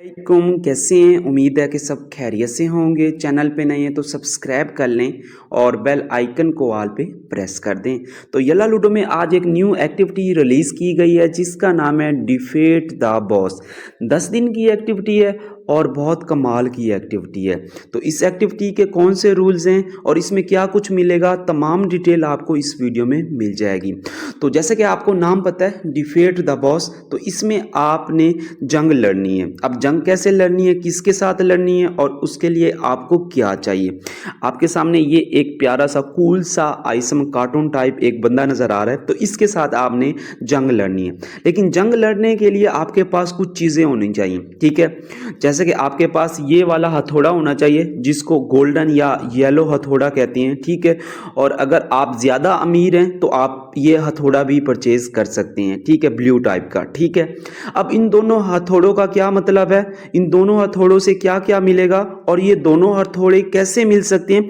वालेकुम, कैसे हैं? उम्मीद है कि सब खैरियत से होंगे। चैनल पे नए हैं तो सब्सक्राइब कर लें और बेल आइकन को ऑल पे प्रेस कर दें। तो यल्ला लूडो में आज एक न्यू एक्टिविटी रिलीज़ की गई है जिसका नाम है डिफेट द बॉस। 10 दिन की एक्टिविटी है और बहुत कमाल की एक्टिविटी है। तो इस एक्टिविटी के कौन से रूल्स हैं और इसमें क्या कुछ मिलेगा, तमाम डिटेल आपको इस वीडियो में मिल जाएगी। तो जैसे कि आपको नाम पता है डिफेट द बॉस, तो इसमें आपने जंग लड़नी है। अब जंग कैसे लड़नी है, किसके साथ लड़नी है और उसके लिए आपको क्या चाहिए। आपके सामने ये एक प्यारा सा कूल सा आइसम कार्टून टाइप एक बंदा नज़र आ रहा है, तो इसके साथ आपने जंग लड़नी है। लेकिन जंग लड़ने के लिए आपके पास कुछ चीज़ें होनी चाहिए, ठीक है। जैसे कि आपके पास ये वाला हथौड़ा होना चाहिए जिसको गोल्डन या येलो हथौड़ा कहते हैं, ठीक है। और अगर आप ज़्यादा अमीर हैं तो आप ये हथौड़ा भी परचेज कर सकते हैं, ठीक है, ब्लू टाइप का, ठीक है। अब इन दोनों हथौड़ों का क्या मतलब है, इन दोनों हथौड़ों से क्या क्या मिलेगा और ये दोनों हथौड़े कैसे मिल सकते हैं,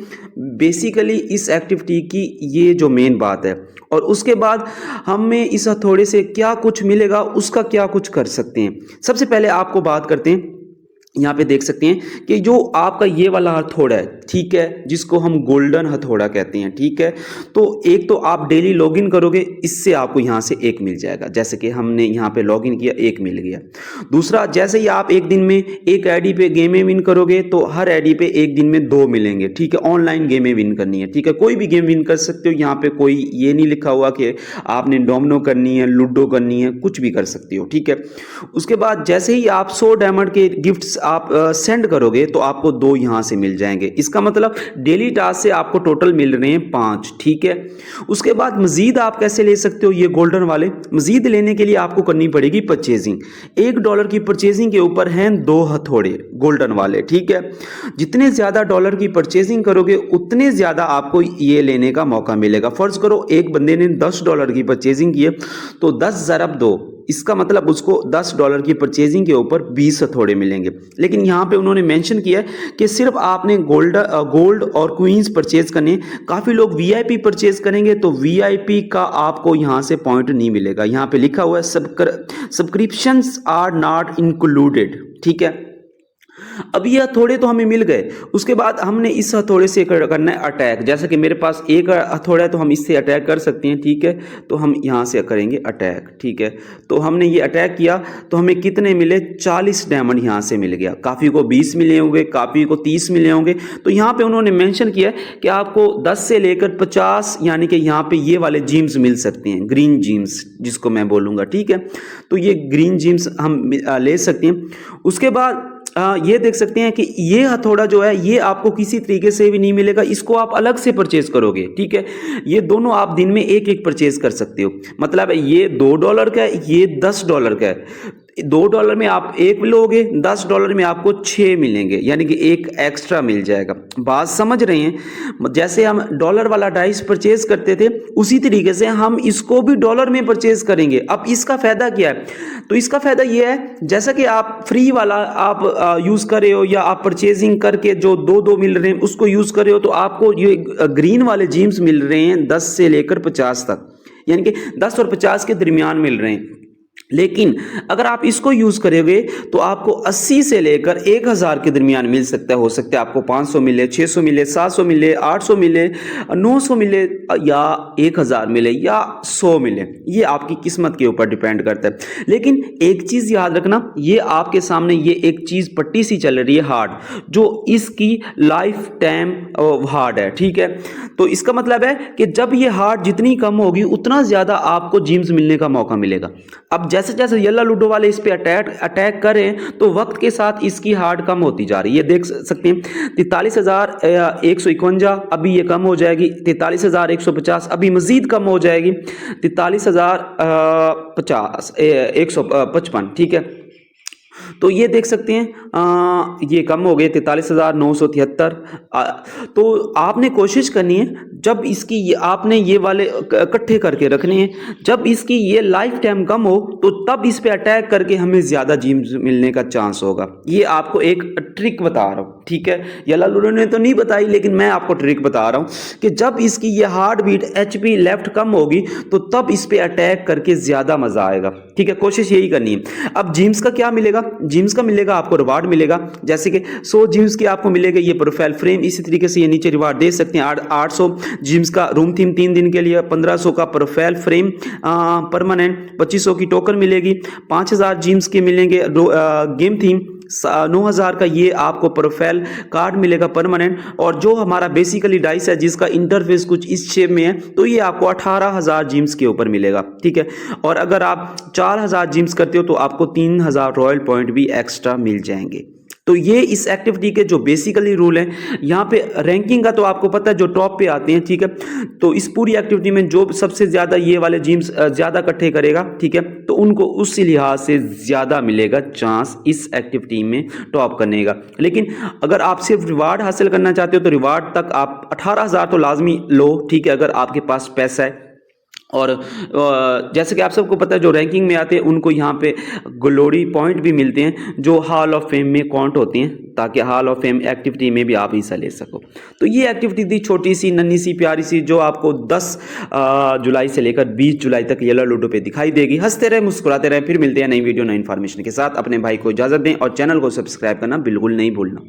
बेसिकली इस एक्टिविटी की ये जो मेन बात है। और उसके बाद हमें इस हथौड़े से क्या कुछ मिलेगा, उसका क्या कुछ कर सकते हैं। सबसे पहले आपको बात करते हैं, यहाँ पे देख सकते हैं कि जो आपका ये वाला हथौड़ा है, ठीक है, जिसको हम गोल्डन हथौड़ा कहते हैं, ठीक है। तो एक तो आप डेली लॉगिन करोगे, इससे आपको यहाँ से एक मिल जाएगा। जैसे कि हमने यहाँ पे लॉगिन किया, एक मिल गया। दूसरा, जैसे ही आप एक दिन में एक आईडी पे गेमें विन करोगे तो हर आईडी पे एक दिन में 2 मिलेंगे, ठीक है। ऑनलाइन गेमें विन करनी है, ठीक है, कोई भी गेम विन कर सकते हो। यहाँ पे कोई ये नहीं लिखा हुआ कि आपने डोमिनो करनी है, लूडो करनी है, कुछ भी कर सकते हो, ठीक है। उसके बाद जैसे ही आप 100 डायमंड के गिफ्ट्स आप सेंड करोगे तो आपको 2 यहाँ से मिल जाएंगे। इसका मतलब डेली टास्क से आपको टोटल मिल रहे हैं 5, ठीक है। उसके बाद मजीद आप कैसे ले सकते हो ये गोल्डन वाले, मजीद लेने के लिए आपको करनी पड़ेगी परचेजिंग। $1 की परचेजिंग के ऊपर हैं 2 हथौड़े गोल्डन वाले, ठीक है। जितने ज़्यादा डॉलर की परचेजिंग करोगे उतने ज़्यादा आपको ये लेने का मौका मिलेगा। फर्ज करो एक बंदे ने $10 की परचेजिंग की है तो 10 ज़रब 2, इसका मतलब उसको $10 की परचेजिंग के ऊपर 20 हथौड़े मिलेंगे। लेकिन यहाँ पे उन्होंने मेंशन किया है कि सिर्फ आपने गोल्ड और क्वींस परचेज करने। काफ़ी लोग वीआईपी परचेज करेंगे तो वीआईपी का आपको यहाँ से पॉइंट नहीं मिलेगा। यहाँ पे लिखा हुआ है सब्सक्रिप्शंस आर नॉट इंक्लूडेड, ठीक है। अब ये हथौड़े तो हमें मिल गए, उसके बाद हमने इस हथौड़े से करना है अटैक। जैसे कि मेरे पास एक हथौड़ा है तो हम इससे अटैक कर सकते हैं, ठीक है। तो हम यहाँ से करेंगे अटैक, ठीक है। तो हमने ये अटैक किया तो हमें कितने मिले, 40 डायमंड यहाँ से मिल गया। काफ़ी को 20 मिले होंगे, काफ़ी को 30 मिले होंगे। तो यहाँ पे उन्होंने मेंशन किया है कि आपको 10 से लेकर 50 यानी कि यहाँ पे ये वाले जीम्स मिल सकते हैं, ग्रीन जीम्स जिसको मैं बोलूँगा, ठीक है। तो ये ग्रीन जीम्स हम ले सकते हैं। उसके बाद ये देख सकते हैं कि ये हथौड़ा जो है ये आपको किसी तरीके से भी नहीं मिलेगा, इसको आप अलग से परचेज करोगे, ठीक है। ये दोनों आप दिन में एक एक परचेज कर सकते हो। मतलब ये $2 का है, ये $10 का है। $2 में आप एक लोगे, $10 में आपको 6 मिलेंगे, यानी कि एक एक्स्ट्रा मिल जाएगा। बात समझ रहे हैं? जैसे हम डॉलर वाला डाइस परचेज करते थे उसी तरीके से हम इसको भी डॉलर में परचेज करेंगे। अब इसका फ़ायदा क्या है, तो इसका फ़ायदा ये है जैसा कि आप फ्री वाला आप यूज़ कर रहे हो या आप परचेजिंग करके जो 2 मिल रहे हैं उसको यूज़ कर रहे हो, तो आपको ये ग्रीन वाले जीम्स मिल रहे हैं 10 से लेकर 50 तक, यानी कि 10 और 50 के दरमियान मिल रहे हैं। लेकिन अगर आप इसको यूज़ करोगे तो आपको 80 से लेकर 1000 के दरमियान मिल सकता है। हो सकता है आपको 500 मिले, 600 मिले, 700 मिले, 800 मिले, 900 मिले या 1000 मिले या 100 मिले, ये आपकी किस्मत के ऊपर डिपेंड करता है। लेकिन एक चीज़ याद रखना, ये आपके सामने ये एक चीज़ पट्टी सी चल रही है हार्ड, जो इसकी लाइफ टाइम हार्ड है, ठीक है। तो इसका मतलब है कि जब ये हार्ड जितनी कम होगी उतना ज़्यादा आपको जीम्स मिलने का मौका मिलेगा। अब जैसे जैसे यल्ला लूडो वाले इस पे अटैक करें तो वक्त के साथ इसकी हार्ड कम होती जा रही है। ये देख सकते हैं 43,151, अभी ये कम हो जाएगी 43,150, अभी मजीद कम हो जाएगी 43,155, ठीक है। तो ये देख सकते हैं ये कम हो गए 43,973। तो आपने कोशिश करनी है जब इसकी आपने ये वाले इकट्ठे करके रखने हैं, जब इसकी ये लाइफ टाइम कम हो तो तब इस पे अटैक करके हमें ज़्यादा जीम्स मिलने का चांस होगा। ये आपको एक ट्रिक बता रहा हूँ। ठीक है, येलो लूडो ने तो नहीं बताई, लेकिन मैं आपको ट्रिक बता रहा हूँ कि जब इसकी ये हार्ट बीट एचपी लेफ्ट कम होगी तो तब इस पे अटैक करके ज़्यादा मज़ा आएगा। ठीक है, कोशिश यही करनी है। अब जिम्स का क्या मिलेगा? जिम्स का मिलेगा आपको रिवार्ड मिलेगा, जैसे कि 100 जिम्स के आपको मिलेगा ये प्रोफाइल फ्रेम। इसी तरीके से ये नीचे रिवार्ड दे सकते हैं 800 जिम्स का रूम थीम 3 दिन के लिए, 1500 का प्रोफाइल फ्रेम परमानेंट, 2500 की टोकन मिलेगी, 5000 जिम्स के मिलेंगे गेम थीम, 9000 का ये आपको प्रोफाइल कार्ड मिलेगा परमानेंट। और जो हमारा बेसिकली डाइस है जिसका इंटरफेस कुछ इस शेप में है, तो ये आपको 18000 जिम्स के ऊपर मिलेगा। ठीक है, और अगर आप 4000 जिम्स करते हो तो आपको 3000 रॉयल पॉइंट भी एक्स्ट्रा मिल जाएंगे। तो ये इस एक्टिविटी के जो बेसिकली रूल हैं। यहाँ पे रैंकिंग का तो आपको पता है जो टॉप पे आते हैं। ठीक है, तो इस पूरी एक्टिविटी में जो सबसे ज़्यादा ये वाले जिम्स ज़्यादा इकट्ठे करेगा, ठीक है, तो उनको उस लिहाज से ज़्यादा मिलेगा चांस इस एक्टिविटी में टॉप करने का। लेकिन अगर आप सिर्फ रिवार्ड हासिल करना चाहते हो तो रिवार्ड तक आप 18000 तो लाजमी लो। ठीक है, अगर आपके पास पैसा है। और जैसे कि आप सबको पता है जो रैंकिंग में आते हैं उनको यहाँ पे ग्लोरी पॉइंट भी मिलते हैं जो हॉल ऑफ फेम में काउंट होते हैं, ताकि हॉल ऑफ फेम एक्टिविटी में भी आप हिस्सा ले सको। तो ये एक्टिविटी थी छोटी सी, नन्ही सी, प्यारी सी, जो आपको 10 जुलाई से लेकर 20 जुलाई तक येलो लूडो पे दिखाई देगी। हंसते रहे, मुस्कुराते रहे। फिर मिलते हैं नई वीडियो नई इन्फॉर्मेशन के साथ। अपने भाई को इजाज़त दें और चैनल को सब्सक्राइब करना बिल्कुल नहीं भूलना।